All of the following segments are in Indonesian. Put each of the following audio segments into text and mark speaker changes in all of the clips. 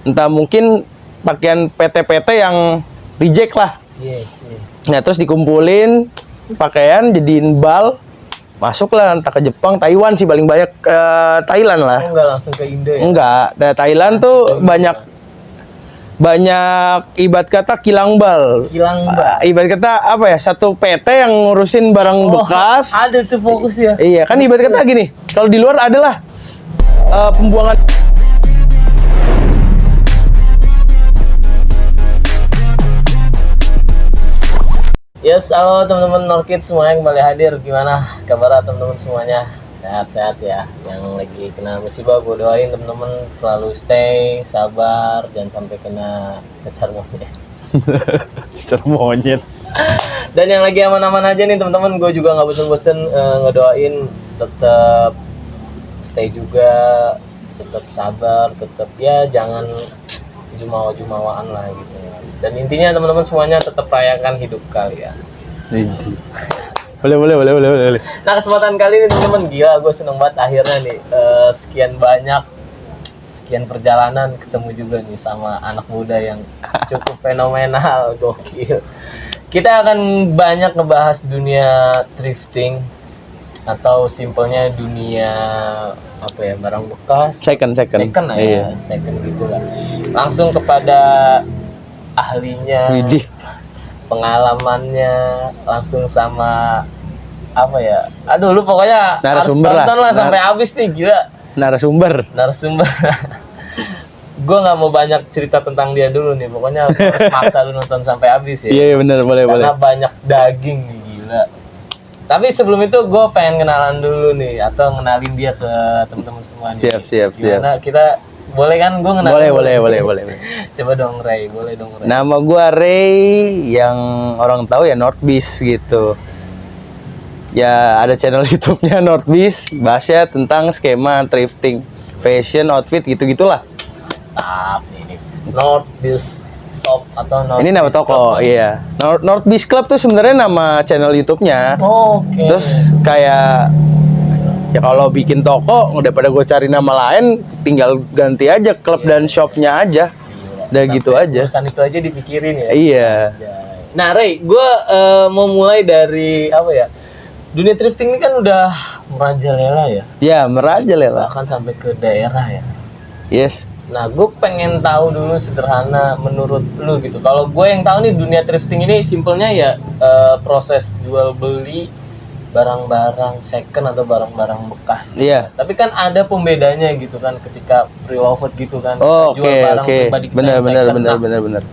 Speaker 1: Entah mungkin pakaian PT-PT yang reject lah.
Speaker 2: Yes.
Speaker 1: Nah, terus dikumpulin pakaian jadiin bal, masuklah entah ke Jepang, Taiwan sih paling banyak, ke Thailand lah.
Speaker 2: Enggak langsung ke Indo ya?
Speaker 1: Enggak, nah, Thailand tuh banyak ibarat kata kilang bal. Ibarat kata apa ya? Satu PT yang ngurusin barang bekas.
Speaker 2: Ada tuh fokus ya.
Speaker 1: Iya, kan ibarat kata gini. Kalau di luar adalah pembuangan.
Speaker 2: Yes, halo teman-teman Norkid semuanya kembali hadir. Gimana kabar teman-teman semuanya? Sehat-sehat ya. Yang lagi kena musibah, gue doain teman-teman selalu stay, sabar, jangan sampai kena cacar monyet.
Speaker 1: Cacar monyet.
Speaker 2: Dan yang lagi aman-aman aja nih teman-teman, gue juga nggak bosen-bosen ngedoain tetap stay juga, tetap sabar, tetap ya jangan jumawa-jumawaan lah gitu. Dan intinya teman-teman semuanya tetap rayakan hidup kalian. Boleh. Nah, kesempatan kali ini teman-teman, gila gue seneng banget akhirnya nih sekian perjalanan ketemu juga nih sama anak muda yang cukup fenomenal, gokil. Kita akan banyak ngebahas dunia thrifting atau simpelnya dunia apa ya, barang bekas, second lah ya, second gitu lah. Langsung kepada ahlinya, pengalamannya, langsung sama apa ya, aduh lu pokoknya
Speaker 1: narasumber
Speaker 2: harus tonton lah sampai habis nih, gila. Narasumber gue nggak mau banyak cerita tentang dia dulu nih, pokoknya harus maksa lu nonton sampai habis ya.
Speaker 1: Iya benar, boleh.
Speaker 2: Karena banyak daging nih, gila. Tapi sebelum itu gue pengen kenalan dulu nih, atau ngenalin dia ke teman-teman semua nih.
Speaker 1: Siap.
Speaker 2: Gimana kita boleh kan gue ngenalin?
Speaker 1: Boleh.
Speaker 2: Coba dong Ray, boleh dong Ray.
Speaker 1: Nama gua Ray, yang orang tahu ya Northbeast gitu. Ya ada channel YouTube-nya Northbeast, bahasnya tentang skema thrifting, fashion, outfit gitu-gitulah.
Speaker 2: Mantap ini. Northbeast Shop atau Northbeast.
Speaker 1: Ini nama toko, iya. Northbeast Club tuh sebenarnya nama channel YouTube-nya.
Speaker 2: Oke.
Speaker 1: Terus kayak ya kalau bikin toko daripada gue cari nama lain, tinggal ganti aja klub dan shopnya aja. Udah gitu aja.
Speaker 2: Urusan itu aja dipikirin ya.
Speaker 1: Iya.
Speaker 2: Nah Ray, gue mau mulai dari apa ya? Dunia thrifting ini kan udah merajalela ya.
Speaker 1: Ya, merajalela.
Speaker 2: Bahkan sampai ke daerah ya.
Speaker 1: Yes.
Speaker 2: Nah, gue pengen tahu dulu sederhana menurut lu gitu. Kalau gue yang tahu nih, dunia thrifting ini simpelnya ya proses jual beli barang-barang second atau barang-barang bekas.
Speaker 1: Iya.
Speaker 2: Tapi kan ada pembedanya gitu kan ketika pre-loved gitu kan.
Speaker 1: Oh,
Speaker 2: jual barang pribadi kita yang second.
Speaker 1: Benar.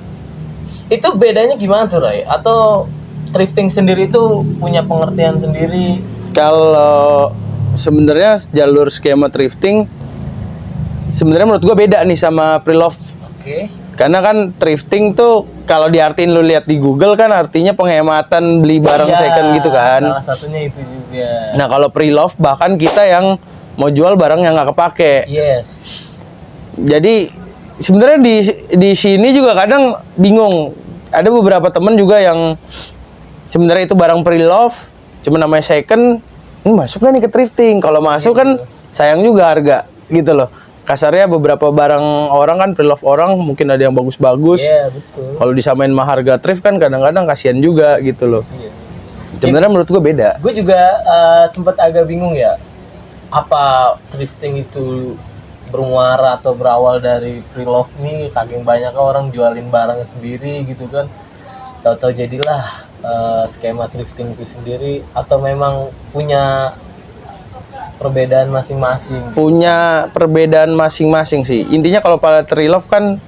Speaker 2: Itu bedanya gimana tuh, Ray? Atau thrifting sendiri itu punya pengertian sendiri?
Speaker 1: Kalau sebenarnya jalur skema thrifting sebenarnya menurut gua beda nih sama pre-love.
Speaker 2: Oke.
Speaker 1: Karena kan thrifting tuh kalau diartiin lu lihat di Google kan artinya penghematan beli barang second gitu kan.
Speaker 2: Salah satunya itu juga.
Speaker 1: Nah, kalau pre-love bahkan kita yang mau jual barang yang nggak kepake.
Speaker 2: Yes.
Speaker 1: Jadi sebenarnya di sini juga kadang bingung. Ada beberapa temen juga yang sebenarnya itu barang pre-love, cuma namanya second, ini masuk nggak nih ke thrifting? Kalau masuk kan sayang juga harga, gitu loh. Kasarnya beberapa barang orang kan pre-love orang mungkin ada yang bagus-bagus.
Speaker 2: Iya, betul.
Speaker 1: Kalau disamain sama harga thrift kan kadang-kadang kasihan juga gitu loh.
Speaker 2: Iya.
Speaker 1: Sebenarnya menurut gue beda.
Speaker 2: Gue juga sempat agak bingung ya. Apa thrifting itu bermuara atau berawal dari pre-love nih, saking banyak orang jualin barang sendiri gitu kan. Tahu-tahu jadilah skema thrifting itu sendiri, atau memang punya perbedaan masing-masing?
Speaker 1: Punya perbedaan masing-masing sih. Intinya kalau pada pre-love kan,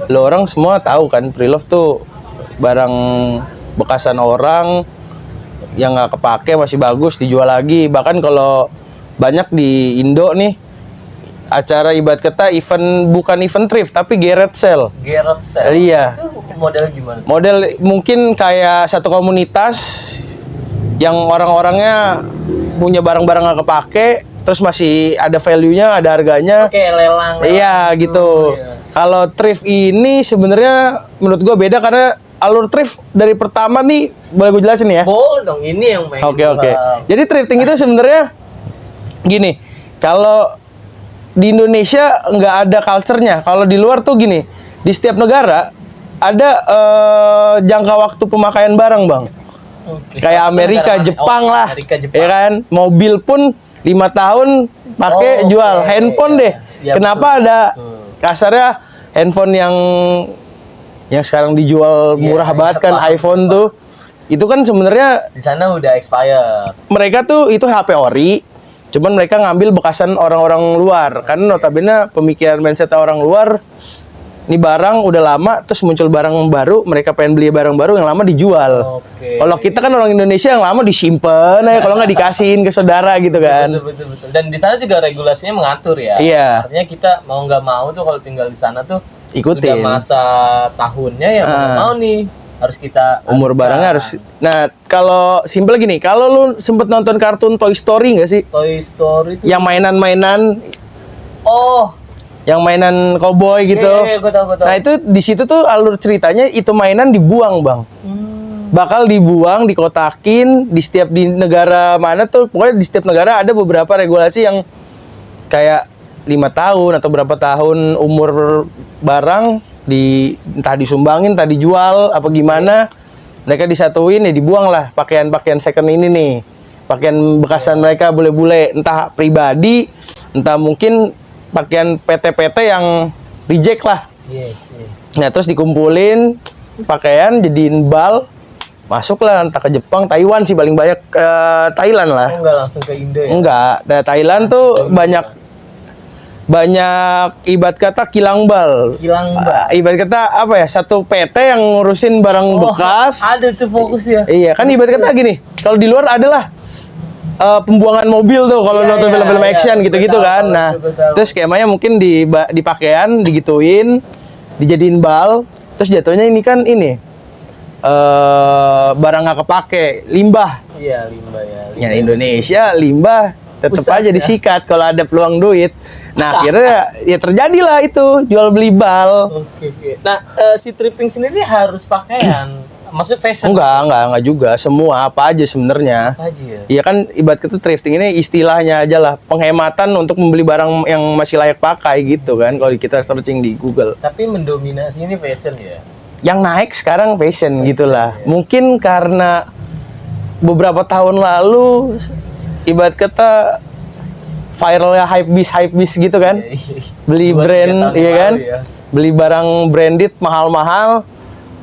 Speaker 1: lo orang semua tahu kan pre-love tuh barang bekasan orang yang nggak kepake masih bagus dijual lagi. Bahkan kalau banyak di Indo nih acara ibarat kata bukan event thrift tapi garage sale.
Speaker 2: Garage sale?
Speaker 1: Iya.
Speaker 2: Itu model gimana?
Speaker 1: Model mungkin kayak satu komunitas yang orang-orangnya punya barang-barang nggak kepake, terus masih ada value-nya, ada harganya.
Speaker 2: Kayak lelang.
Speaker 1: Iya gitu.
Speaker 2: Iya.
Speaker 1: Kalau thrift ini sebenarnya menurut gua beda karena alur thrift dari pertama nih, boleh gue jelasin ya?
Speaker 2: Boleh dong, ini yang main.
Speaker 1: Oke. Jadi thrifting itu sebenarnya gini, kalau di Indonesia nggak ada culture-nya. Kalau di luar tuh gini, di setiap negara ada jangka waktu pemakaian barang, Bang.
Speaker 2: Oke.
Speaker 1: Kayak
Speaker 2: Salah satu
Speaker 1: Amerika,
Speaker 2: negara mana?
Speaker 1: Jepang
Speaker 2: Oh,
Speaker 1: lah,
Speaker 2: Amerika, Jepang.
Speaker 1: ya kan? Mobil pun 5 tahun pakai
Speaker 2: Oh,
Speaker 1: jual.
Speaker 2: oke.
Speaker 1: Handphone
Speaker 2: Iya.
Speaker 1: deh.
Speaker 2: Iya,
Speaker 1: Kenapa
Speaker 2: betul,
Speaker 1: ada
Speaker 2: betul.
Speaker 1: kasarnya handphone yang sekarang dijual
Speaker 2: Iya,
Speaker 1: murah
Speaker 2: iya,
Speaker 1: banget kan,
Speaker 2: paham,
Speaker 1: iPhone
Speaker 2: paham.
Speaker 1: tuh. Itu kan sebenarnya
Speaker 2: Di sana udah expired.
Speaker 1: mereka tuh itu HP ori, cuman mereka ngambil bekasan orang-orang luar. Karena notabene pemikiran mindset orang luar, ini barang udah lama, terus muncul barang baru, mereka pengen beli barang baru yang lama dijual.
Speaker 2: Oke.
Speaker 1: Kalau kita kan orang Indonesia yang lama disimpan aja, kalau nggak dikasihin ke saudara gitu kan.
Speaker 2: Betul. Dan di sana juga regulasinya mengatur ya.
Speaker 1: Iya.
Speaker 2: Artinya kita mau nggak mau tuh kalau tinggal di sana tuh
Speaker 1: Ikutin.
Speaker 2: udah masa tahunnya ya mau nggak mau nih harus kita
Speaker 1: Umur barangnya harus. Nah, kalau simpel gini, kalau lu sempet nonton kartun Toy Story nggak sih?
Speaker 2: Toy Story itu.
Speaker 1: Yang mainan-mainan,
Speaker 2: Oh,
Speaker 1: yang mainan cowboy gitu.
Speaker 2: iya, gue tahu.
Speaker 1: Nah, itu di situ tuh alur ceritanya itu mainan dibuang, Bang. Bakal dibuang, dikotakin di negara mana tuh, pokoknya di setiap negara ada beberapa regulasi yang kayak 5 tahun atau berapa tahun umur barang entah disumbangin, entah dijual apa gimana, mereka disatuin ya dibuang lah pakaian-pakaian second ini nih, pakaian bekasan mereka bule-bule, entah pribadi, entah mungkin pakaian PT-PT yang reject lah.
Speaker 2: Yes.
Speaker 1: Nah, terus dikumpulin pakaian jadiin bal, masuklah entah ke Jepang, Taiwan sih paling banyak, ke Thailand lah.
Speaker 2: Oh, enggak langsung ke Indo ya?
Speaker 1: Enggak, nah, Thailand tuh banyak ibarat kata kilang bal.
Speaker 2: Hilang Mbak.
Speaker 1: Ibarat kata apa ya? Satu PT yang ngurusin barang bekas.
Speaker 2: Ada tuh fokus ya.
Speaker 1: Iya, kan ibarat kata gini. Kalau di luar adalah pembuangan mobil tuh kalau
Speaker 2: Iya,
Speaker 1: nonton
Speaker 2: iya,
Speaker 1: film-film
Speaker 2: iya.
Speaker 1: action gitu-gitu
Speaker 2: Gua tahu,
Speaker 1: kan. Nah,
Speaker 2: gua tahu.
Speaker 1: terus skemanya mungkin di pakaian digituin, dijadiin bal, terus jatuhnya ini kan barang nggak kepake, limbah.
Speaker 2: Iya, limbah ya.
Speaker 1: Ya Indonesia limbah tetap
Speaker 2: Pusat,
Speaker 1: aja
Speaker 2: ya.
Speaker 1: disikat kalau ada peluang duit. Nah, akhirnya ya terjadilah itu jual beli bal.
Speaker 2: Oke. Nah, si thrifting sendiri harus pakaian. Maksudnya fashion.
Speaker 1: Enggak juga, semua apa aja sebenarnya.
Speaker 2: Apa aja ya?
Speaker 1: Iya kan ibarat kata thrifting ini istilahnya aja lah, penghematan untuk membeli barang yang masih layak pakai gitu kan kalau kita searching di Google.
Speaker 2: Tapi mendominasi ini fashion ya.
Speaker 1: Yang naik sekarang fashion gitulah.
Speaker 2: ya.
Speaker 1: Mungkin karena beberapa tahun lalu ibarat kata viralnya hype beast gitu kan. Beli
Speaker 2: 2-3
Speaker 1: brand,
Speaker 2: tahun
Speaker 1: iya kan?
Speaker 2: lalu ya.
Speaker 1: Beli barang branded mahal-mahal.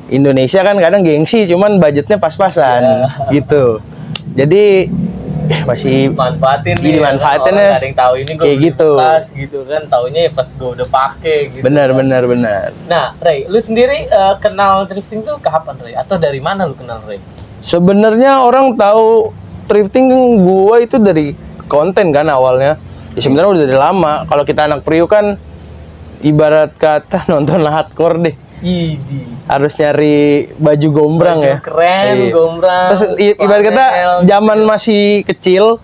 Speaker 1: Indonesia kan kadang gengsi, cuman budgetnya pas-pasan gitu. Jadi masih
Speaker 2: Manfaatin nih.
Speaker 1: dimanfaatin
Speaker 2: ya.
Speaker 1: ya.
Speaker 2: Orang nggak ada yang tahu ini gue
Speaker 1: Kayak gitu.
Speaker 2: Pas gitu kan. Taunya ya pas gue udah pakai gitu.
Speaker 1: benar.
Speaker 2: kan.
Speaker 1: Benar.
Speaker 2: Nah, Ray, lu sendiri kenal thrifting tuh kapan, Ray? Atau dari mana lu kenal Ray?
Speaker 1: Sebenarnya orang tahu thrifting gua itu dari konten kan awalnya. Ya sebenarnya udah dari lama. Kalau kita anak Priuk kan ibarat kata nonton hardcore deh.
Speaker 2: Idi.
Speaker 1: Harus nyari baju gombrang ya.
Speaker 2: Keren,
Speaker 1: Iya.
Speaker 2: gombrang.
Speaker 1: Terus ibarat kata
Speaker 2: flanel,
Speaker 1: zaman masih kecil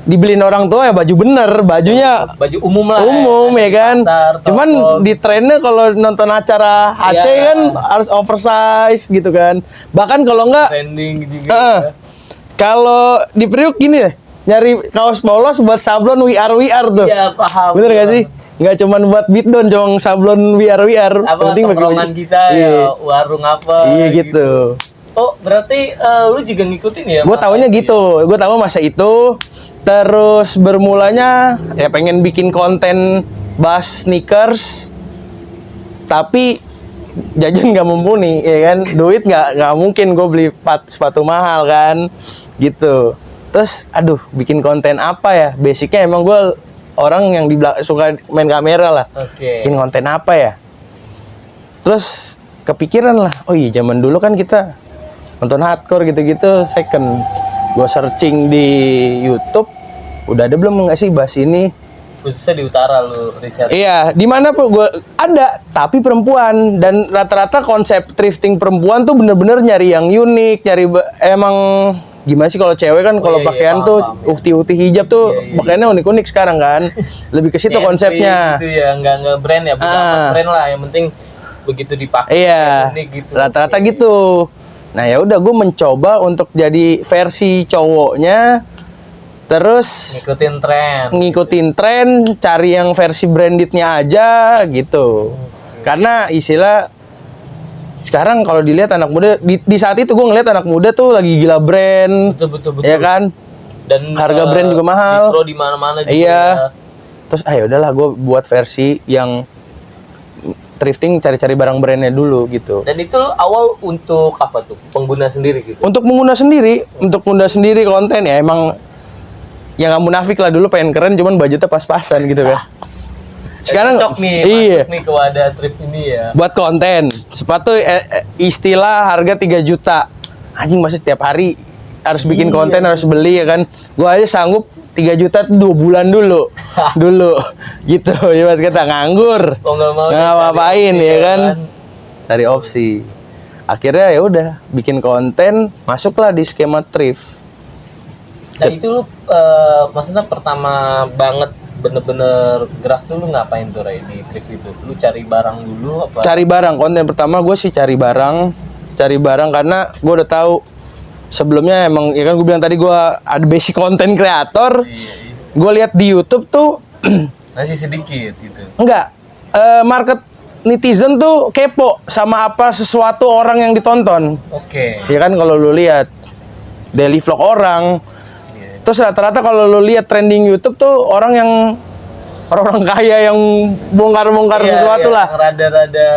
Speaker 1: dibeliin orang tua ya baju bener, bajunya
Speaker 2: baju umum lah.
Speaker 1: umum ya kan.
Speaker 2: Pasar,
Speaker 1: Cuman
Speaker 2: toko.
Speaker 1: di trennya kalau nonton acara HC
Speaker 2: Iya.
Speaker 1: kan harus oversize gitu kan. Bahkan kalau enggak
Speaker 2: trending juga.
Speaker 1: kalau di Priuk gini deh, nyari kaos polos buat sablon WR tuh.
Speaker 2: Iya, paham.
Speaker 1: Bener gak sih? Nggak cuman buat beatdown, cuma sablon WR.
Speaker 2: Apa
Speaker 1: pakai
Speaker 2: tongkrongan
Speaker 1: baju.
Speaker 2: kita
Speaker 1: Iya.
Speaker 2: ya, warung apa
Speaker 1: Iya gitu.
Speaker 2: Oh, berarti lu juga ngikutin ya?
Speaker 1: Gue
Speaker 2: masa
Speaker 1: taunya
Speaker 2: itu
Speaker 1: gitu. Gue tahu masa itu. Terus bermulanya ya pengen bikin konten bahas sneakers. Tapi jajan nggak mumpuni, ya kan? Duit nggak mungkin gue beli sepatu mahal kan, gitu. Terus, aduh, bikin konten apa ya? Basicnya emang gue orang yang suka main kamera lah.
Speaker 2: ya? Oke.
Speaker 1: Bikin konten apa ya? Terus kepikiran lah, oh iya zaman dulu kan kita nonton hardcore gitu-gitu second. Gue searching di YouTube, udah ada belum nggak sih bahas ini?
Speaker 2: Khususnya di utara lu riset.
Speaker 1: Iya, di mana pun gue ada, tapi perempuan, dan rata-rata konsep thrifting perempuan tuh bener-bener nyari yang unik, emang gimana sih kalau cewek kan kalau
Speaker 2: iya,
Speaker 1: pakaian
Speaker 2: paham,
Speaker 1: tuh
Speaker 2: paham, ya.
Speaker 1: ukti-ukti hijab tuh
Speaker 2: Iya.
Speaker 1: pakaiannya unik-unik sekarang kan, lebih ke situ
Speaker 2: Entry
Speaker 1: konsepnya.
Speaker 2: gitu ya, nggak brand ya, bukan brand lah, yang penting begitu dipakai
Speaker 1: Iya,
Speaker 2: unik gitu.
Speaker 1: rata-rata
Speaker 2: Oke.
Speaker 1: gitu. Nah ya udah gue mencoba untuk jadi versi cowoknya, Terus
Speaker 2: ngikutin tren.
Speaker 1: cari yang versi brandednya aja gitu. Karena istilah sekarang kalau dilihat anak muda di saat itu gue ngeliat anak muda tuh lagi gila brand.
Speaker 2: Betul.
Speaker 1: Ya kan?
Speaker 2: Dan
Speaker 1: harga brand juga mahal.
Speaker 2: Distro di mana-mana juga.
Speaker 1: Iya. Terus ayo udahlah gue buat versi yang thrifting, cari-cari barang brandnya dulu gitu.
Speaker 2: Dan itu lu awal untuk apa tuh? Pengguna sendiri gitu.
Speaker 1: Untuk pengguna sendiri konten ya emang ya nggak munafik lah, dulu pengen keren cuman budgetnya pas-pasan gitu kan. Sekarang
Speaker 2: cocok nih,
Speaker 1: iya,
Speaker 2: masuk nih ke wadah thrift ini ya.
Speaker 1: buat konten sepatu istilah harga 3 juta. Anjing masih tiap hari harus bikin konten, harus beli ya kan. Gua aja sanggup 3 juta tuh 2 bulan dulu gitu. Ibarat kata nganggur,
Speaker 2: nggak mau
Speaker 1: ngapain ya kan, cari opsi. Akhirnya ya udah bikin konten, masuklah di skema thrift.
Speaker 2: Nah itu lu maksudnya pertama banget bener-bener gerak tuh lu ngapain tuh Ray di thrift itu? Lu cari barang dulu apa?
Speaker 1: Cari barang, konten pertama gue sih cari barang karena gue udah tahu sebelumnya emang ya kan gue bilang tadi gue ada basic konten kreator.
Speaker 2: Iya.
Speaker 1: Gue lihat di YouTube tuh
Speaker 2: masih sedikit gitu.
Speaker 1: enggak, market netizen tuh kepo sama apa sesuatu orang yang ditonton.
Speaker 2: Oke.
Speaker 1: Ya kan kalau lu lihat daily vlog orang, terus rata-rata kalau lu lihat trending YouTube tuh orang kaya yang bongkar-bongkar sesuatu lah.
Speaker 2: Rada-rada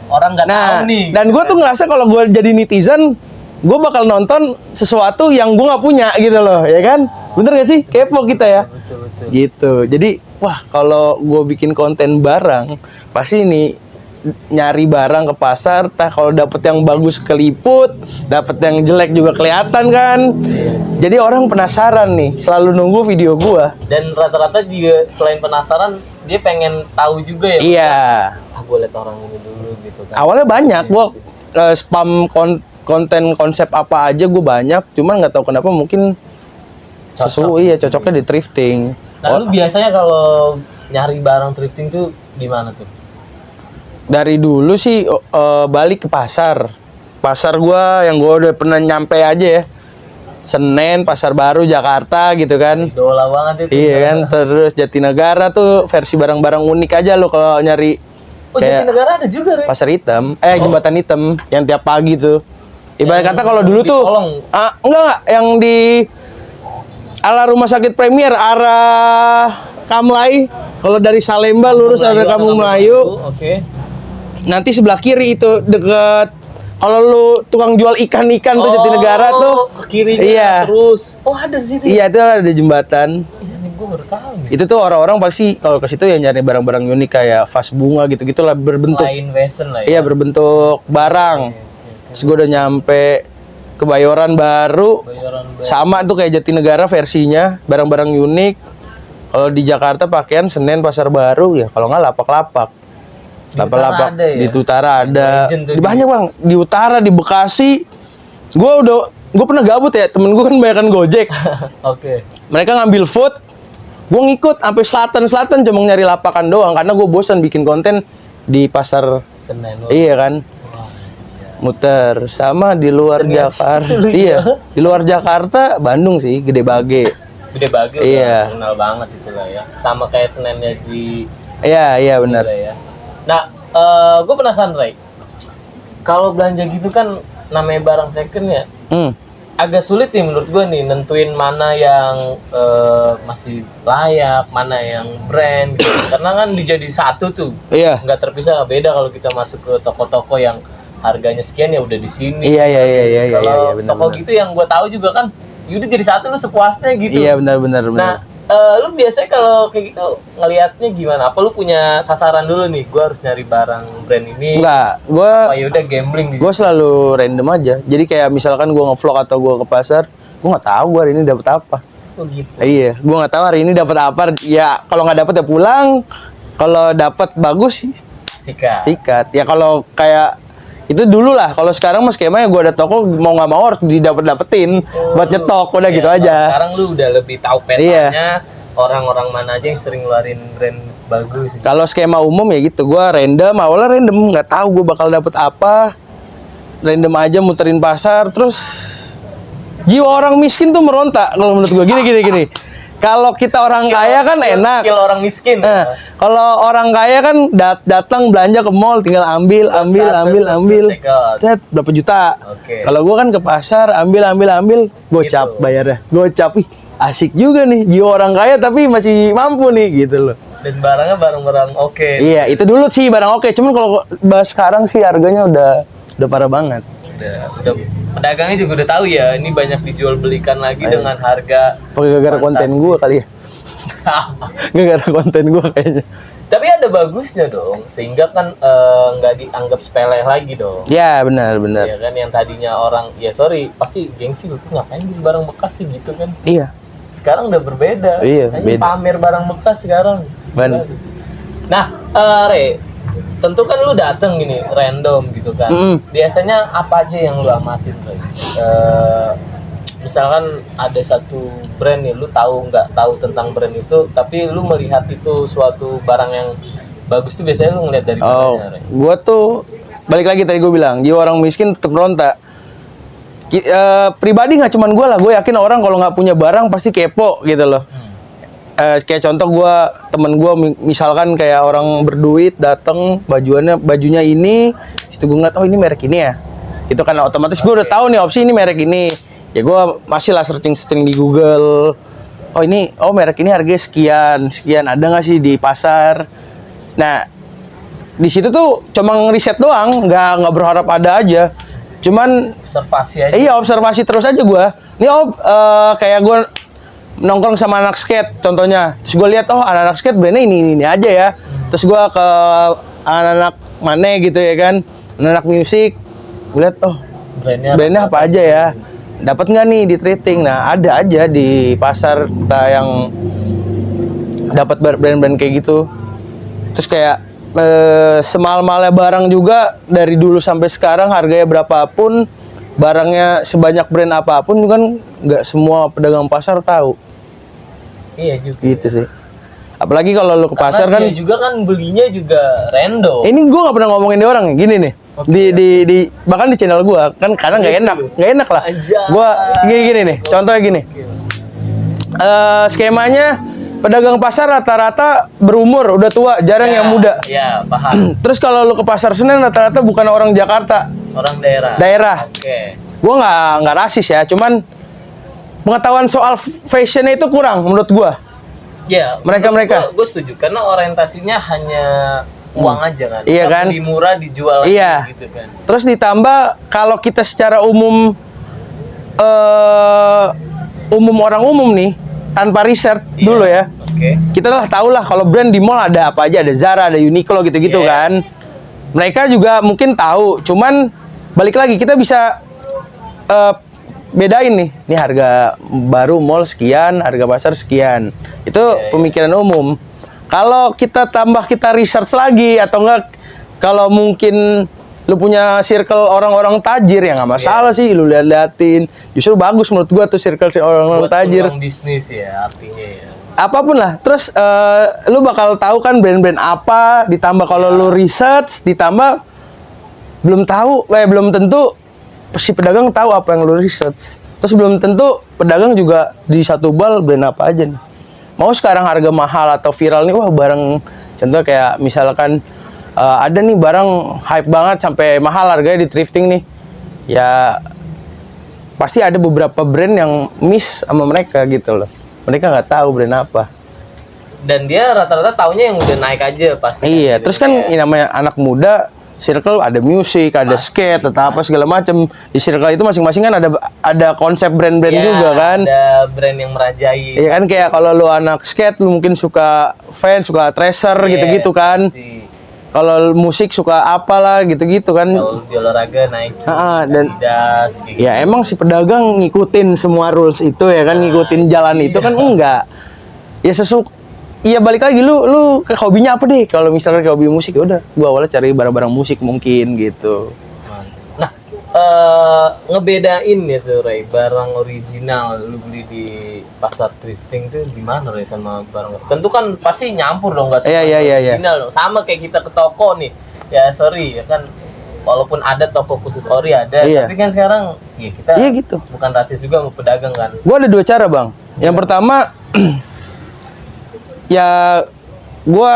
Speaker 2: orang nggak tahu nih.
Speaker 1: Dan gue tuh ngerasa kalau gue jadi netizen, gue bakal nonton sesuatu yang gue nggak punya gitu loh, ya kan? Bener gak sih? Kepo kita ya.
Speaker 2: Betul.
Speaker 1: Gitu. Jadi, wah kalau gue bikin konten barang, pasti nih nyari barang ke pasar, kalau dapet yang bagus keliput, dapet yang jelek juga kelihatan kan. Jadi orang penasaran nih, selalu nunggu video gua.
Speaker 2: Dan rata-rata juga selain penasaran, dia pengen tahu juga ya.
Speaker 1: Iya.
Speaker 2: Gue liat orang ini dulu gitu kan.
Speaker 1: Awalnya banyak, gua spam konten konsep apa aja gua banyak, cuman nggak tahu kenapa mungkin sesuai cocoknya di thrifting.
Speaker 2: Nah, lu biasanya kalau nyari barang thrifting tuh gimana tuh?
Speaker 1: Dari dulu sih balik ke pasar gua yang gua udah pernah nyampe aja ya, Senen, Pasar Baru, Jakarta gitu kan.
Speaker 2: Idola banget itu.
Speaker 1: Iya kan, terus Jatinegara tuh versi barang-barang unik aja lo kalau nyari. Kayak
Speaker 2: Jatinegara ada juga, Re.
Speaker 1: Pasar Hitam, Jembatan Hitam yang tiap pagi tuh. Ibarat kata kalau dulu tuh enggak, yang di ala Rumah Sakit Premier arah Kamlai, kalau dari Salemba lurus ada Kampung Melayu.
Speaker 2: Oke.
Speaker 1: Nanti sebelah kiri itu deket, kalau lu tukang jual ikan-ikan tuh Jatinegara tuh
Speaker 2: ke kirinya
Speaker 1: iya.
Speaker 2: Terus ada di situ.
Speaker 1: Iya, itu ada jembatan.
Speaker 2: Gue baru tahu nih.
Speaker 1: Itu tuh orang-orang pasti kalau ke situ ya nyari barang-barang unik kayak vas bunga gitu-gitulah berbentuk.
Speaker 2: Selain fashion lah ya.
Speaker 1: Iya, berbentuk barang. Terus gue udah nyampe Kebayoran Baru. Sama tuh kayak Jatinegara versinya, barang-barang unik. Kalau di Jakarta pakaian Senen, Pasar Baru ya, kalau nggak lapak-lapak. Lapak-lapak di utara ada. Di banyak bang, di utara, di Bekasi. Gue pernah gabut ya, temen gue kan banyakan Gojek.
Speaker 2: Oke.
Speaker 1: Mereka ngambil food, gue ngikut sampai selatan cuma nyari lapakan doang karena gue bosan bikin konten di pasar
Speaker 2: Senen.
Speaker 1: Iya kan. Muter sama di luar Jakarta. Iya, di luar Jakarta, Bandung sih, Gede Bage.
Speaker 2: Gede Bage
Speaker 1: iya.
Speaker 2: Udah kenal banget itulah ya. Sama kayak Senennya di.
Speaker 1: Iya benar.
Speaker 2: Ya. Nah, gue penasaran Ray. Kalau belanja gitu kan namanya barang second ya. Agak sulit nih menurut gue nih nentuin mana yang masih layak, mana yang brand gitu. Karena kan dijadi satu tuh.
Speaker 1: Iya.
Speaker 2: Nggak terpisah, beda kalau kita masuk ke toko-toko yang harganya sekian ya udah di sini.
Speaker 1: Iya.
Speaker 2: Kalau toko gitu yang gue tahu juga kan, yaudah jadi satu lu sepuasnya gitu.
Speaker 1: Iya benar.
Speaker 2: Nah, lu biasanya kalau kayak gitu ngelihatnya gimana? Apa lu punya sasaran dulu nih? Gue harus nyari barang brand ini.
Speaker 1: Enggak, gue.
Speaker 2: Oh yaudah gambling.
Speaker 1: Gue selalu random aja. Jadi kayak misalkan gue ngevlog atau gue ke pasar, gue nggak tahu gue hari ini dapat apa.
Speaker 2: Oh gitu.
Speaker 1: Iya, gue nggak tahu hari ini dapat apa. Ya kalau nggak dapat ya pulang. Kalau dapat bagus sih. Sikat. Ya kalau kayak itu dulu lah. Kalau sekarang mas skemanya gue ada toko mau nggak mau harus dapetin buat nyetok udah gitu aja.
Speaker 2: Sekarang lu udah lebih tahu petanya orang-orang mana aja yang sering ngeluarin brand bagus.
Speaker 1: Kalau skema umum ya gitu, gue awalnya random nggak tahu gue bakal dapet apa, random aja muterin pasar terus jiwa orang miskin tuh meronta kalau menurut gua. Gini. Kalau kita orang kaya kan enak.
Speaker 2: Skill orang miskin.
Speaker 1: Kalau orang kaya kan datang belanja ke mall tinggal ambil.
Speaker 2: Check out.
Speaker 1: Cet, berapa juta?
Speaker 2: Oke.
Speaker 1: Kalau gua kan ke pasar ambil, gocap
Speaker 2: Gitu.
Speaker 1: bayarnya. Gocap. Ih, asik juga nih jiwa orang kaya tapi masih mampu nih gitu loh.
Speaker 2: Dan barangnya barang-barang oke.
Speaker 1: Iya, itu dulu sih barang oke. Cuman kalau bahas sekarang sih harganya udah parah banget.
Speaker 2: Udah pedagangnya juga udah tahu ya, ini banyak dijual belikan lagi dengan harga
Speaker 1: Gara-gara konten
Speaker 2: fantastis.
Speaker 1: gua kali ya. Gara-gara konten gua kayaknya.
Speaker 2: Tapi ada bagusnya dong, sehingga kan nggak dianggap sepele lagi dong.
Speaker 1: Ya, benar.
Speaker 2: Ya kan, yang tadinya orang, ya sorry, pasti gengsi lu tuh ngapain beli barang bekas sih gitu kan.
Speaker 1: Iya.
Speaker 2: Sekarang udah berbeda.
Speaker 1: Iya,
Speaker 2: Hanya
Speaker 1: beda.
Speaker 2: pamer barang bekas sekarang.
Speaker 1: Benar.
Speaker 2: Nah, Re, tentu kan lu dateng gini random gitu kan. Biasanya apa aja yang lu amatin, Re? Misalkan ada satu brand nih, lu nggak tahu tentang brand itu, tapi lu melihat itu suatu barang yang bagus tuh biasanya lu ngeliat dari mananya, Re?
Speaker 1: Gua tuh balik lagi tadi gua bilang, jiwa orang miskin tetap meronta. Pribadi nggak cuman gue lah, gue yakin orang kalau nggak punya barang pasti kepo gitu loh. Kayak contoh temen gue misalkan kayak orang berduit dateng bajunya ini, situ gue ngeliat oh ini merek ini ya, itu kan otomatis gue udah tahu nih opsi ini merek ini, ya gue masih lah searching di Google, oh merek ini harganya sekian ada nggak sih di pasar. Nah di situ tuh cuma ngeriset doang, nggak berharap ada aja. Cuman
Speaker 2: observasi aja.
Speaker 1: Iya, observasi terus aja gua. Nih kayak gua nongkrong sama anak skate contohnya. Terus gua lihat anak-anak skate brandnya ini aja ya. Terus gua ke anak-anak mana gitu ya kan. Anak musik. Gua lihat brandnya apa aja ya. Dapat nggak nih di trading? Nah, ada aja di pasar kita yang dapat brand-brand kayak gitu. Terus kayak semal-malnya barang juga dari dulu sampai sekarang harganya berapapun, barangnya sebanyak brand apapun kan nggak semua pedagang pasar tahu.
Speaker 2: Iya juga.
Speaker 1: Gitu sih. Apalagi kalau lu ke pasar kan.
Speaker 2: Dia juga kan belinya juga random.
Speaker 1: Ini gua nggak pernah ngomongin dia orang gini nih. Di bahkan di channel gua kan kadang nggak enak lah. Gua gini nih. Contohnya gini. Skemanya pedagang pasar rata-rata berumur, udah tua, jarang yang muda.
Speaker 2: Iya, paham.
Speaker 1: Terus kalau lu ke pasar Senen rata-rata bukan orang Jakarta,
Speaker 2: orang daerah.
Speaker 1: Oke. Gua nggak rasis ya, cuman pengetahuan soal fashionnya itu kurang menurut gua.
Speaker 2: Ya,
Speaker 1: mereka.
Speaker 2: Gue setuju karena orientasinya hanya uang aja kan.
Speaker 1: Iya kan?
Speaker 2: Lebih murah dijual
Speaker 1: iya.
Speaker 2: gitu kan.
Speaker 1: Terus ditambah kalau kita secara umum orang umum nih tanpa riset dulu ya. Kita lah tahu lah kalau brand di mall ada apa aja, ada Zara, ada Uniqlo gitu-gitu kan. Mereka juga mungkin tahu, cuman balik lagi kita bisa bedain nih harga baru mall sekian, harga pasar sekian. Itu pemikiran umum. Kalau kita research lagi atau enggak, kalau mungkin lu punya circle orang-orang tajir ya nggak masalah sih, lu liatin. Justru bagus menurut gua tuh circle orang-orang tajir.
Speaker 2: Buat bisnis ya artinya ya.
Speaker 1: Apapun lah. Terus lu bakal tahu kan brand-brand apa, ditambah kalau lu research, ditambah belum tentu si pedagang tahu apa yang lu research. Terus belum tentu pedagang juga di satu bal brand apa aja nih. Mau sekarang harga mahal atau viral nih, wah barang contoh kayak misalkan ada nih barang hype banget sampai mahal harganya di thrifting nih. Ya pasti ada beberapa brand yang miss sama mereka gitu loh. Mereka nggak tahu brand apa.
Speaker 2: Dan dia rata-rata taunya yang udah naik aja pasti.
Speaker 1: Iya,
Speaker 2: gitu
Speaker 1: terus kan
Speaker 2: ya.
Speaker 1: namanya anak muda, circle ada musik, ada skate, atau apa segala macam. Di circle itu masing-masing kan ada konsep brand-brand juga kan.
Speaker 2: Ada brand yang merajai.
Speaker 1: Iya kan, kayak kalau lu anak skate lu mungkin suka Vans, suka Tracer gitu-gitu kan. Kalau musik suka apalah gitu-gitu kan.
Speaker 2: Kalau di olahraga Nike,
Speaker 1: dan
Speaker 2: Adidas, gitu.
Speaker 1: Ya emang si pedagang ngikutin semua rules itu ya kan, ngikutin jalan itu kan enggak. Ya iya balik lagi lu ke hobinya apa deh? Kalau misalkan ke hobi musik ya udah, gua awalnya cari barang-barang musik mungkin gitu.
Speaker 2: Nah, ngebedain ya tuh Ray, barang original lu beli di pasar thrifting tuh gimana Ray sama barang? Tentu kan pasti nyampur dong, nggak semua
Speaker 1: Iya.
Speaker 2: original dong. Sama kayak kita ke toko nih. Ya sorry ya kan, walaupun ada toko khusus ori ada,
Speaker 1: Iya.
Speaker 2: tapi kan sekarang ya kita
Speaker 1: Iya gitu.
Speaker 2: bukan rasis juga sama pedagang kan.
Speaker 1: Gue ada dua cara bang. Yang pertama, ya gue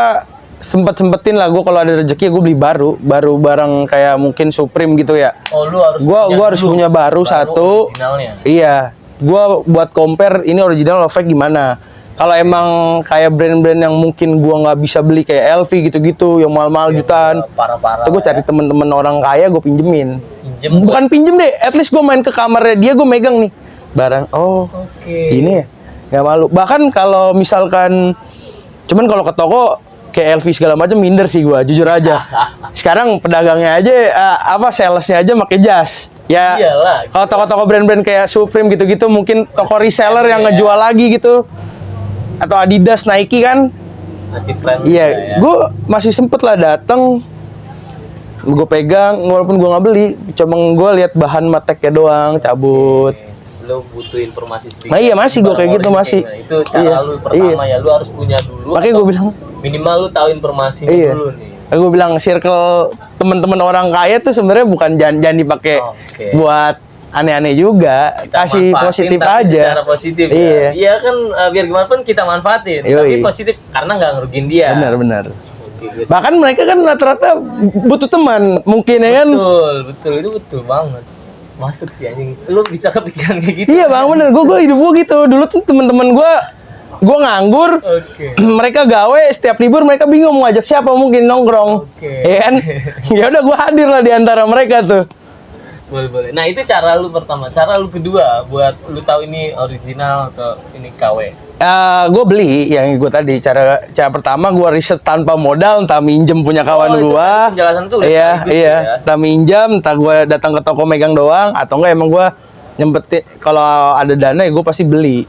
Speaker 1: sempetin lah, gue kalau ada rezeki gue beli baru barang kayak mungkin Supreme gitu ya.
Speaker 2: Oh lu harus
Speaker 1: Gua harus
Speaker 2: dulu,
Speaker 1: punya baru satu.
Speaker 2: originalnya.
Speaker 1: Iya, gue buat compare ini original Lovek gimana. Kalau emang kayak brand-brand yang mungkin gue nggak bisa beli kayak LV gitu-gitu yang mahal-mahal jutaan,
Speaker 2: Parah-parah.
Speaker 1: itu gue cari temen-temen orang kaya gue pinjemin.
Speaker 2: Pinjem
Speaker 1: Bukan pinjem deh, at least gue main ke kamarnya dia, gue megang nih barang. Oh,
Speaker 2: Oke.
Speaker 1: ini ya, nggak malu. Bahkan kalau misalkan, cuman kalau ke toko kayak LV segala macam minder sih gue, jujur aja. Sekarang pedagangnya aja, salesnya aja pakai jas. Ya,
Speaker 2: Iyalah.
Speaker 1: kalau toko-toko brand-brand kayak Supreme gitu-gitu, mungkin toko reseller yang ngejual lagi gitu, atau Adidas, Nike kan.
Speaker 2: Masih friendly
Speaker 1: Iya,
Speaker 2: lah ya.
Speaker 1: gue masih sempet lah dateng, gue pegang, walaupun gue nggak beli, cuma gue lihat bahan mateknya doang, cabut.
Speaker 2: Lu butuh informasi sedikit.
Speaker 1: Nah, iya, masih gua kayak gitu,
Speaker 2: Barang ori
Speaker 1: masih.
Speaker 2: gimana. Itu cara
Speaker 1: Iya,
Speaker 2: lu pertama ya, lu harus punya dulu.
Speaker 1: Makanya
Speaker 2: atau
Speaker 1: gue bilang,
Speaker 2: minimal lu tahu informasinya
Speaker 1: iya.
Speaker 2: dulu nih.
Speaker 1: Gue bilang circle teman-teman orang kaya tuh sebenarnya bukan jangan dipakai
Speaker 2: Oke.
Speaker 1: buat aneh-aneh juga,
Speaker 2: Kita
Speaker 1: kasih
Speaker 2: manfaatin,
Speaker 1: positif
Speaker 2: tapi
Speaker 1: aja.
Speaker 2: secara positif
Speaker 1: Iya.
Speaker 2: ya. Iya kan, biar gimana pun kita manfaatin,
Speaker 1: Yoi.
Speaker 2: tapi positif karena nggak ngerugiin dia.
Speaker 1: Benar-benar.
Speaker 2: Oke, guys.
Speaker 1: Bahkan mereka kan rata-rata butuh teman, mungkin ya kan.
Speaker 2: Betul, itu betul banget. Masuk sih anjing. Lu bisa kepikiran kayak gitu.
Speaker 1: Iya bang, bener. Gue hidup gue gitu. Dulu tuh teman-teman gue nganggur.
Speaker 2: Oke.
Speaker 1: Mereka gawe, setiap libur mereka bingung mau ngajak siapa, mungkin nongkrong.
Speaker 2: Oke.
Speaker 1: Ya kan? Ya udah gue hadir lah di antara mereka tuh.
Speaker 2: Boleh. Nah, itu cara lu pertama. Cara lu kedua buat lu tahu ini original atau ini KW.
Speaker 1: Gue beli yang gue tadi, cara pertama gue riset tanpa modal, entah minjem punya kawan
Speaker 2: itu
Speaker 1: gue.
Speaker 2: kan penjelasan tuh udah
Speaker 1: Iya,
Speaker 2: sekaligus
Speaker 1: iya.
Speaker 2: ya.
Speaker 1: Entah minjem, entah gue datang ke toko megang doang, atau enggak emang gue nyempetin kalau ada dana ya gue pasti beli.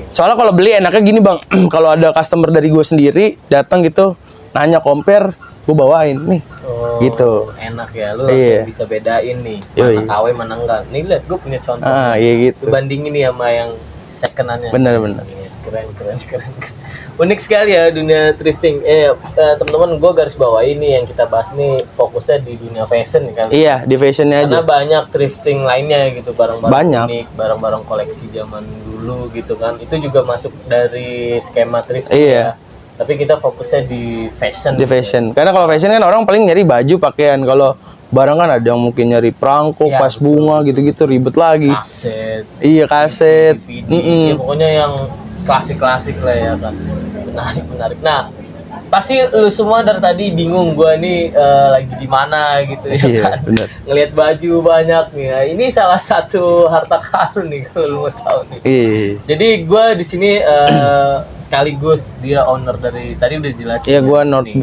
Speaker 1: Soalnya kalau beli enaknya gini bang, kalau ada customer dari gue sendiri datang gitu, nanya compare, gue bawain nih.
Speaker 2: Oh,
Speaker 1: Gitu.
Speaker 2: enak ya, lu
Speaker 1: Iya.
Speaker 2: langsung bisa bedain nih
Speaker 1: Yoi.
Speaker 2: mana KW mana enggak. Nih lihat, gue punya contoh.
Speaker 1: Iya gitu.
Speaker 2: Lu bandingin nih sama yang second-annya.
Speaker 1: Bener-bener.
Speaker 2: Iya, keren. Unik sekali ya dunia thrifting. Teman-teman, gue garis bawah ini yang kita bahas nih fokusnya di dunia fashion kan.
Speaker 1: Iya, di fashionnya
Speaker 2: Karena
Speaker 1: aja.
Speaker 2: banyak thrifting lainnya gitu, barang-barang
Speaker 1: Banyak.
Speaker 2: unik, barang-barang koleksi zaman dulu gitu kan. Itu juga masuk dari skema thrifting
Speaker 1: Iya.
Speaker 2: ya. Tapi kita fokusnya di fashion.
Speaker 1: Di fashion. Karena kalau fashion kan orang paling nyari baju, pakaian. Kalau barang kan ada yang mungkin nyari perangko,
Speaker 2: Iya,
Speaker 1: pas bunga gitu-gitu, ribet lagi.
Speaker 2: Kaset,
Speaker 1: Iya, kaset.
Speaker 2: DVD, ya pokoknya yang klasik-klasik lah ya kan. Menarik. Nah, pasti lu semua dari tadi bingung gua nih lagi di mana gitu ya
Speaker 1: Iya,
Speaker 2: kan.
Speaker 1: benar.
Speaker 2: Ngelihat baju banyak nih. Nah, ini salah satu harta karun nih kalau lu mau tahu nih.
Speaker 1: Iya.
Speaker 2: Jadi gue di sini sekaligus dia owner dari tadi udah jelasin.
Speaker 1: Iya,
Speaker 2: ya,
Speaker 1: gue
Speaker 2: nih,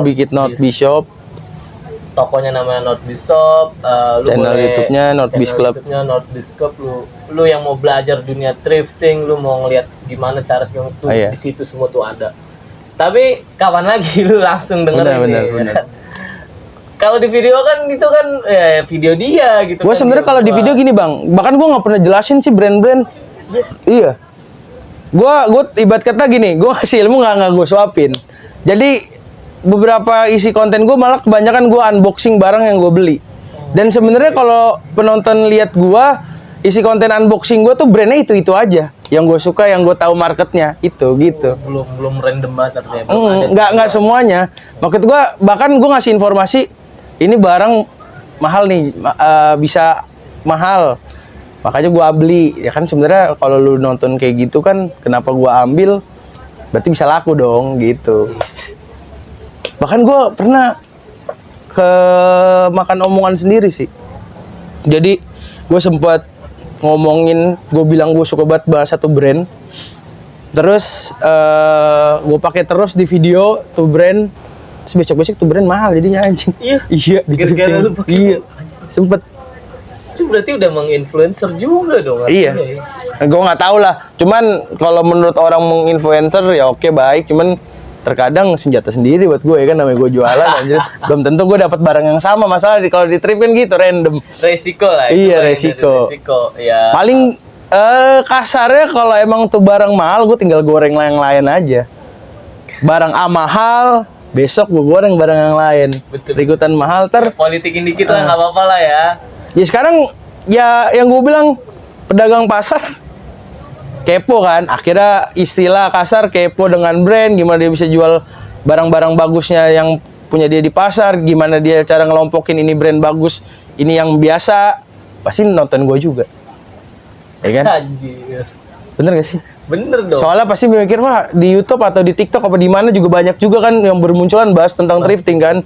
Speaker 1: bikin North
Speaker 2: Biz.
Speaker 1: Bishop.
Speaker 2: Tokonya namanya North Bishop. Lu
Speaker 1: Channel
Speaker 2: boleh-
Speaker 1: YouTube-nya North Biz
Speaker 2: channel
Speaker 1: Club.
Speaker 2: YouTube-nya North Biz Club. Lu yang mau belajar dunia thrifting, lu mau ngeliat gimana cara segala tuh
Speaker 1: Iya.
Speaker 2: di situ semua tuh ada. Tapi kapan lagi lu langsung dengerin
Speaker 1: Benar,
Speaker 2: nih,
Speaker 1: benar.
Speaker 2: ya kan? Kalau di video kan itu kan video dia gitu.
Speaker 1: Gue
Speaker 2: kan,
Speaker 1: sebenarnya kalau di
Speaker 2: gua.
Speaker 1: video gini bang, bahkan gue nggak pernah jelasin sih brand-brand. Iya. Gue ibarat kata gini, gue ngasih ilmu nggak gue suapin. Jadi beberapa isi konten gue malah kebanyakan gue unboxing barang yang gue beli. Dan sebenarnya kalau penonton lihat gue isi konten unboxing gue tuh brandnya itu aja. Yang gue suka, yang gue tahu marketnya itu gitu.
Speaker 2: Belum random banget artinya. Belum ada
Speaker 1: Nggak semuanya. Maksud gue bahkan gue ngasih informasi ini barang mahal nih, bisa mahal. Makanya gue beli. Ya kan sebenarnya kalau lu nonton kayak gitu kan, kenapa gue ambil? Berarti bisa laku dong gitu. Bahkan gue pernah ke makan omongan sendiri sih. Jadi gue sempat ngomongin, gue bilang gue suka banget bahas satu brand. Terus gue pakai terus di video tuh brand. Terus besok-besok tuh brand mahal jadinya anjing.
Speaker 2: Iya.
Speaker 1: Iya, di
Speaker 2: Gara-gara
Speaker 1: thrifting.
Speaker 2: lu pakai.
Speaker 1: Iya. Sempet.
Speaker 2: Itu berarti udah menginfluencer juga dong.
Speaker 1: Iya.
Speaker 2: artinya ya.
Speaker 1: Gue nggak tahu lah. Cuman kalau menurut orang menginfluencer ya oke baik. Cuman terkadang senjata sendiri buat gue ya kan, namanya gue jualan anjir. Belum tentu gue dapat barang yang sama. Masalah kalau di thrift kan gitu random.
Speaker 2: Resiko lah. itu
Speaker 1: Iya,
Speaker 2: bagian dari
Speaker 1: resiko.
Speaker 2: Resiko. Ya.
Speaker 1: Paling kasarnya kalau emang tuh barang mahal gue tinggal goreng yang lain aja. Barang A mahal, besok gue goreng barang yang lain.
Speaker 2: Betul.
Speaker 1: Ikutan mahal
Speaker 2: Politikin dikit lah, nggak apa-apa lah ya.
Speaker 1: ya sekarang ya yang gue bilang pedagang pasar kepo kan, akhirnya istilah kasar kepo dengan brand, gimana dia bisa jual barang-barang bagusnya yang punya dia di pasar, gimana dia cara ngelompokin ini brand bagus, ini yang biasa, pasti nonton gue juga, ya kan?
Speaker 2: Anjir.
Speaker 1: Bener gak sih?
Speaker 2: Bener dong.
Speaker 1: Soalnya pasti mikir, wah di YouTube atau di TikTok apa di mana juga banyak juga kan yang bermunculan bahas tentang thrifting kan.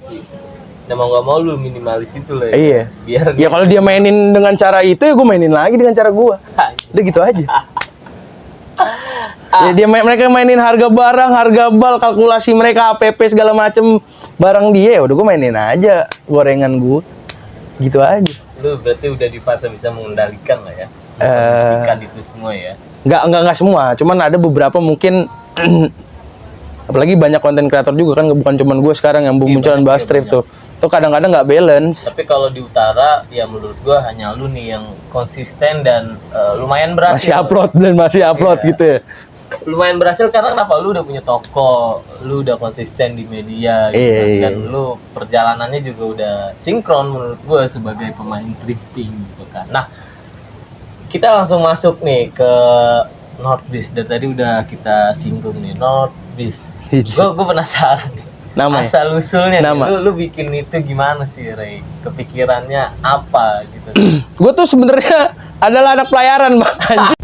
Speaker 2: Nah, mau nggak mau lu minimalis itu lah ya.
Speaker 1: Iya.
Speaker 2: Biar
Speaker 1: Ya kalau dia mainin dengan cara itu ya gue mainin lagi dengan cara gue. Udah gitu aja. Ya mereka mainin harga barang, harga bal, kalkulasi mereka APP segala macem barang dia, ya udah gue mainin aja gorengan gue. Gitu aja.
Speaker 2: Lu berarti udah di fase bisa mengendalikan lah ya. Mengkondisikan itu semua ya.
Speaker 1: Enggak semua, cuman ada beberapa mungkin apalagi banyak konten kreator juga kan, bukan cuman gue sekarang yang bermunculan bahas thrift tuh. Tuh kadang-kadang nggak balance.
Speaker 2: Tapi kalau di utara ya menurut gua hanya lu nih yang konsisten dan lumayan berhasil.
Speaker 1: Masih upload
Speaker 2: Iya.
Speaker 1: gitu ya.
Speaker 2: Lumayan berhasil karena kenapa? Lu udah punya toko, lu udah konsisten di media gitu kan.
Speaker 1: Iya.
Speaker 2: Dan lu perjalanannya juga udah sinkron menurut gua sebagai pemain thrifting gitu kan. Nah, kita langsung masuk nih ke Northbiz. Dan tadi udah kita singgung nih Northbiz. Gua penasaran nih.
Speaker 1: Namanya?
Speaker 2: Asal usulnya
Speaker 1: Nama.
Speaker 2: nih, lu bikin itu gimana sih, Ray? Kepikirannya apa gitu?
Speaker 1: Gue tuh sebenarnya adalah anak pelayaran, Bang. Anjing.